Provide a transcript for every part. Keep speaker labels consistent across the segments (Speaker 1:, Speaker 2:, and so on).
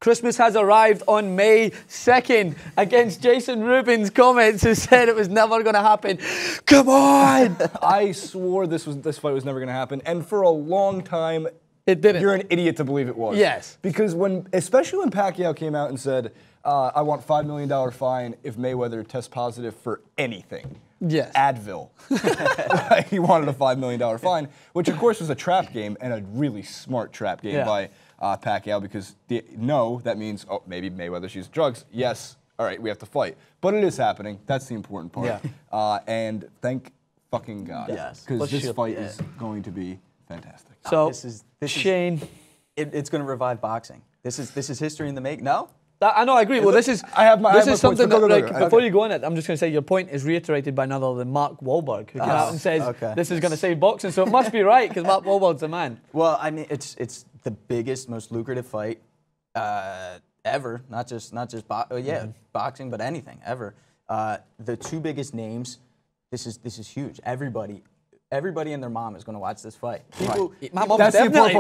Speaker 1: Christmas has arrived on May 2nd against Jason Rubin's comments who said it was never going to happen. Come on!
Speaker 2: I swore this fight was never going to happen, and for a long time,
Speaker 1: it didn't.
Speaker 2: You're an idiot to believe it was.
Speaker 1: Yes.
Speaker 2: Because especially when Pacquiao came out and said, I want $5 million fine if Mayweather tests positive for anything.
Speaker 1: Yes.
Speaker 2: Advil. He wanted a $5 million fine, which of course was a trap game, and a really smart trap game by Pacquiao, because no, that means, oh, maybe Mayweather's used drugs. Yes, all right, we have to fight. But it is happening. That's the important part.
Speaker 1: Yeah.
Speaker 2: And thank fucking God.
Speaker 3: Yes.
Speaker 2: Because this fight is going to be fantastic.
Speaker 1: So,
Speaker 3: this
Speaker 1: Shane.
Speaker 3: It's going to revive boxing. This is history in the make. No?
Speaker 1: I know, I agree. Well, this is something that, before you go on it, I'm just going to say your point is reiterated by none other than Mark Wahlberg, who came out and says this is going to save boxing. So it must be right, because Mark Wahlberg's the man.
Speaker 3: Well, I mean, it's the biggest, most lucrative fight ever. Not just boxing, but anything ever. The two biggest names. This is huge. Everybody and their mom is going to watch this fight.
Speaker 1: My mom is definitely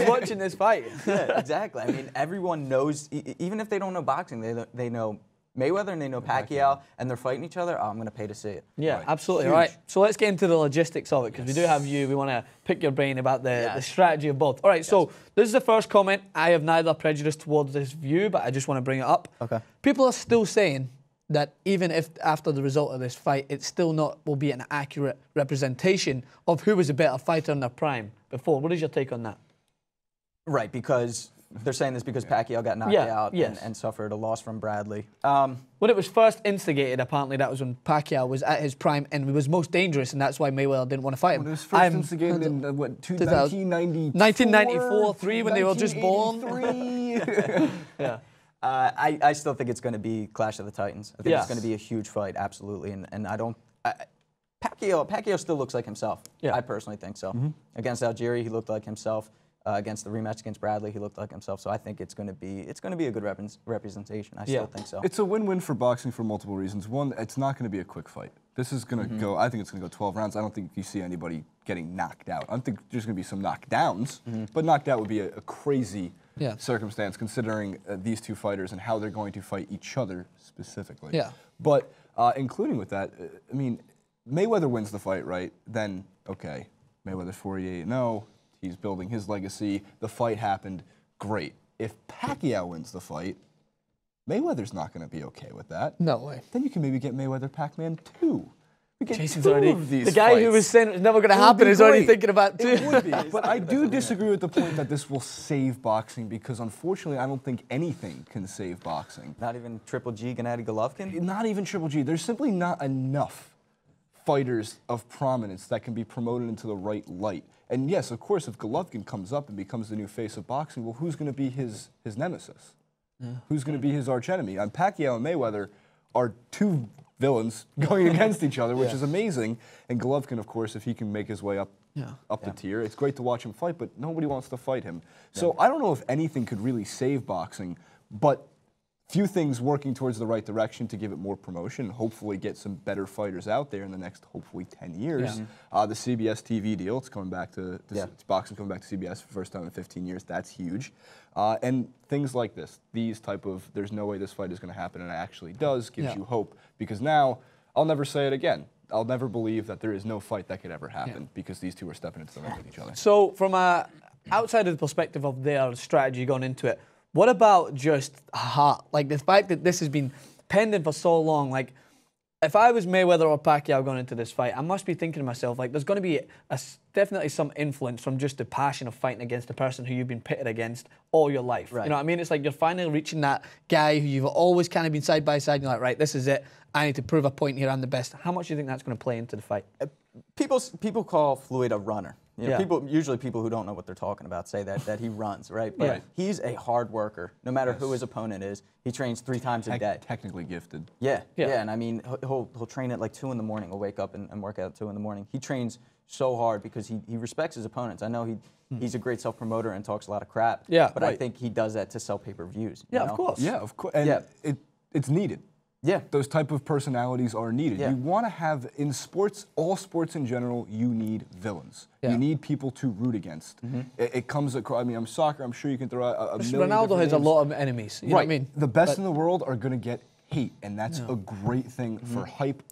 Speaker 1: watching this fight.
Speaker 3: Yeah, exactly. I mean, everyone knows, even if they don't know boxing, they know Mayweather and they know Pacquiao, and they're fighting each other. Oh, I'm going to pay to see it.
Speaker 1: Yeah, absolutely. All right, so let's get into the logistics of it, because we do have you. We want to pick your brain about the strategy of both. All right, so this is the first comment. I have neither prejudice towards this view, but I just want to bring it up.
Speaker 3: Okay.
Speaker 1: People are still saying that even if after the result of this fight, it still will be an accurate representation of who was a better fighter in their prime before. What is your take on that?
Speaker 3: Right, because they're saying this because Pacquiao got knocked out and suffered a loss from Bradley.
Speaker 1: When it was first instigated, apparently that was when Pacquiao was at his prime and was most dangerous, and that's why Mayweather didn't want to fight him.
Speaker 2: When it was first instigated in, what,
Speaker 1: 1994, 3, when they were just born.
Speaker 3: Yeah. I still think it's going to be Clash of the Titans. I think it's going to be a huge fight, absolutely. And I don't... Pacquiao still looks like himself. Yeah. I personally think so. Against Algieri, he looked like himself. Against the rematch against Bradley, he looked like himself. So I think it's going to be a good representation. I still think so.
Speaker 2: It's a win-win for boxing for multiple reasons. One, it's not going to be a quick fight. This is going to go... I think it's going to go 12 rounds. I don't think you see anybody getting knocked out. I think there's going to be some knockdowns, but knocked out would be a crazy... circumstance, considering these two fighters and how they're going to fight each other specifically. Yeah. But including with that, I mean, Mayweather wins the fight, right? Then, okay, Mayweather's 48-0. He's building his legacy. The fight happened. Great. If Pacquiao wins the fight, Mayweather's not going to be okay with that.
Speaker 1: No way.
Speaker 2: Then you can maybe get Mayweather Pac-Man 2.
Speaker 1: Jason's already, the guy who was saying it was never going to happen is already thinking about two.
Speaker 2: It would be, but I do disagree with the point that this will save boxing, because unfortunately I don't think anything can save boxing.
Speaker 3: Not even Triple G, Gennady Golovkin?
Speaker 2: Not even Triple G. There's simply not enough fighters of prominence that can be promoted into the right light. And yes, of course, if Golovkin comes up and becomes the new face of boxing, well, who's going to be his nemesis? Who's going to be his archenemy? And Pacquiao and Mayweather are two villains going against each other, which is amazing. And Golovkin, of course, if he can make his way up the tier, it's great to watch him fight, but nobody wants to fight him. So I don't know if anything could really save boxing, but few things working towards the right direction to give it more promotion, hopefully get some better fighters out there in the next, hopefully, 10 years. The CBS TV deal, it's coming back to, it's boxing coming back to CBS for the first time in 15 years. That's huge. And things like this, these type of, there's no way this fight is going to happen, and it actually does, gives you hope. Because now, I'll never say it again. I'll never believe that there is no fight that could ever happen because these two are stepping into the ring with each other.
Speaker 1: So from a outside of the perspective of their strategy going into it, what about just heart? Like the fact that this has been pending for so long, like if I was Mayweather or Pacquiao going into this fight, I must be thinking to myself, like, there's going to be definitely some influence from just the passion of fighting against the person who you've been pitted against all your life. Right. You know what I mean? It's like you're finally reaching that guy who you've always kind of been side by side. And you're like, right, this is it. I need to prove a point here. I'm the best. How much do you think that's going to play into the fight?
Speaker 3: People call Floyd a runner. You know, usually people who don't know what they're talking about say that he runs, right? But he's a hard worker. No matter who his opponent is, he trains 3 times a day.
Speaker 2: Technically gifted.
Speaker 3: Yeah, and I mean, he'll train at like 2 in the morning. He'll wake up and work out at 2 in the morning. He trains so hard because he respects his opponents. I know he's a great self-promoter and talks a lot of crap. Yeah, but I think he does that to sell pay-per-views.
Speaker 1: Yeah, of course.
Speaker 2: Yeah, of course. And it's needed.
Speaker 3: Yeah.
Speaker 2: Those type of personalities are needed.
Speaker 3: Yeah.
Speaker 2: You want to have, in sports, all sports in general, you need villains.
Speaker 1: Yeah.
Speaker 2: You need people to root against. It comes across, I mean, I'm soccer, I'm sure you can throw out a million
Speaker 1: Ronaldo
Speaker 2: different
Speaker 1: has a
Speaker 2: names.
Speaker 1: lot of enemies. You know what I mean?
Speaker 2: The best in the world are going to get hate, and that's a great thing for hype,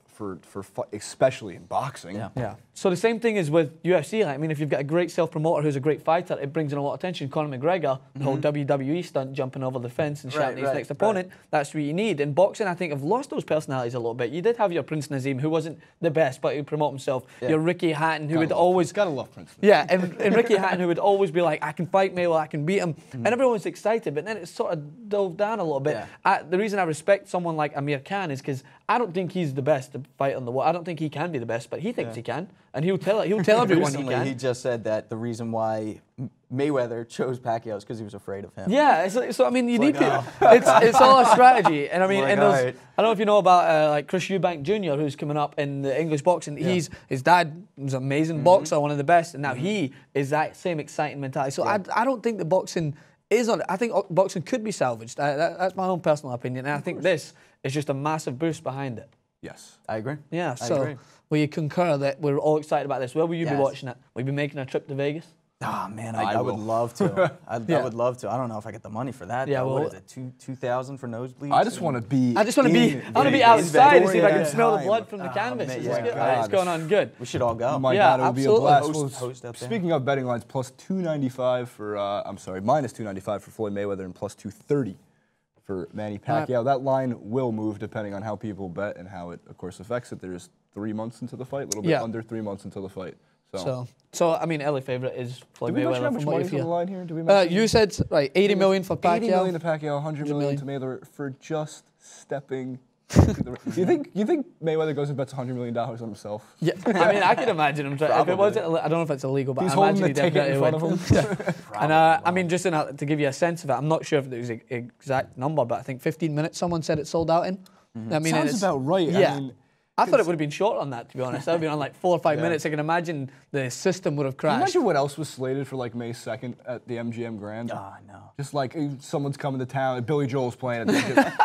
Speaker 2: especially in boxing.
Speaker 1: Yeah. So the same thing is with UFC. Like, I mean, if you've got a great self-promoter who's a great fighter, it brings in a lot of attention. Conor McGregor, the whole WWE stunt, jumping over the fence and shouting at his next opponent, that's what you need. In boxing, I think, have lost those personalities a little bit. You did have your Prince Naseem, who wasn't the best, but he would promote himself. Your Ricky Hatton, who would always...
Speaker 2: Gotta love Prince Naseem.
Speaker 1: Yeah, and Ricky Hatton, who would always be like, I can fight Mayweather, I can beat him. And everyone's excited, but then it sort of dove down a little bit. The reason I respect someone like Amir Khan is because I don't think he's the best to fight on the wall. I don't think he can be the best, but he thinks he can, and he'll tell everyone he
Speaker 3: Recently,
Speaker 1: can.
Speaker 3: he just said that the reason why Mayweather chose Pacquiao is because he was afraid of him.
Speaker 1: Yeah, so I mean, you need to. It's all a strategy, and I mean, and there's, I don't know if you know about like Chris Eubank Jr., who's coming up in the English boxing. His dad was an amazing boxer, one of the best, and now he is that same exciting mentality. So I don't think the boxing is on it. I think boxing could be salvaged. That's my own personal opinion, and I think this is just a massive boost behind it.
Speaker 2: Yes.
Speaker 3: I agree.
Speaker 1: Yeah,
Speaker 3: I
Speaker 1: so
Speaker 3: agree.
Speaker 1: will you concur that we're all excited about this? Where will you be watching it? Will you be making a trip to Vegas?
Speaker 3: Oh man, I would love to. I would love to. I don't know if I get the money for that.
Speaker 1: Yeah,
Speaker 3: though.
Speaker 1: well,
Speaker 3: What is it? 2,000 for nosebleeds?
Speaker 2: I just want to be.
Speaker 1: I want to be outside to see if I can smell the blood from the canvas.
Speaker 3: man,
Speaker 1: It's going on good.
Speaker 3: We should all go.
Speaker 2: Oh my
Speaker 1: Yeah,
Speaker 2: God, it would be a
Speaker 1: absolutely.
Speaker 2: blast.
Speaker 3: Host up there.
Speaker 2: Speaking of betting lines, plus 295 for, I'm sorry, minus 295 for Floyd Mayweather and plus 230 for Manny Pacquiao. That line will move depending on how people bet and how it, of course, affects it. There's 3 months into the fight, a little bit under 3 months until the fight.
Speaker 1: So I mean, LA favorite is Floyd
Speaker 2: Did we
Speaker 1: Mayweather.
Speaker 2: mention how much
Speaker 1: From what
Speaker 2: money's
Speaker 1: you
Speaker 2: on the
Speaker 1: feel.
Speaker 2: line here? Did we mention
Speaker 1: You said 80 million for Pacquiao.
Speaker 2: 80 million to Pacquiao, 100 million to Mayweather for just stepping. You think Mayweather goes and bets $100 million on himself?
Speaker 1: Yeah, I mean, I can imagine him. If it wasn't, I don't know if it's illegal, but
Speaker 2: He's
Speaker 1: I
Speaker 2: holding
Speaker 1: imagine
Speaker 2: the
Speaker 1: he
Speaker 2: ticket in
Speaker 1: definitely
Speaker 2: front
Speaker 1: would.
Speaker 2: of him.
Speaker 1: And I mean, just to give you a sense of it, I'm not sure if it was an exact number, but I think 15 minutes someone said it sold out in. I mean,
Speaker 2: Sounds about right.
Speaker 1: Yeah.
Speaker 2: I mean,
Speaker 1: I thought it would have been short on that, to be honest. That would have been on like 4 or 5 minutes. I can imagine the system would have
Speaker 2: Can you
Speaker 1: crashed.
Speaker 2: imagine what else was slated for like May 2nd at the MGM Grand?
Speaker 3: Oh, no.
Speaker 2: Just like someone's coming to town, Billy Joel's playing it.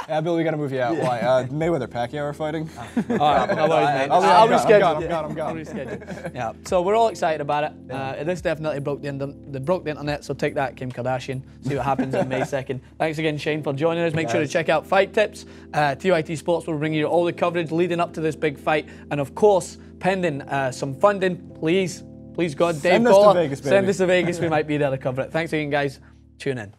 Speaker 2: Yeah, Billy, we gotta move you out. Why? Mayweather, Pacquiao are fighting.
Speaker 1: All right, no worries, mate.
Speaker 2: I'll
Speaker 1: reschedule.
Speaker 2: I'm gone.
Speaker 1: I'll reschedule. Yeah, so we're all excited about it. This definitely broke the internet, so take that, Kim Kardashian. See what happens on May 2nd. Thanks again, Shane, for joining us. Make sure to check out Fight Tips. TYT Sports will bring you all the coverage leading up to this big fight. And of course, pending some funding, please God, Dave Goller, send us to Vegas. We might be there to cover it. Thanks again, guys. Tune in.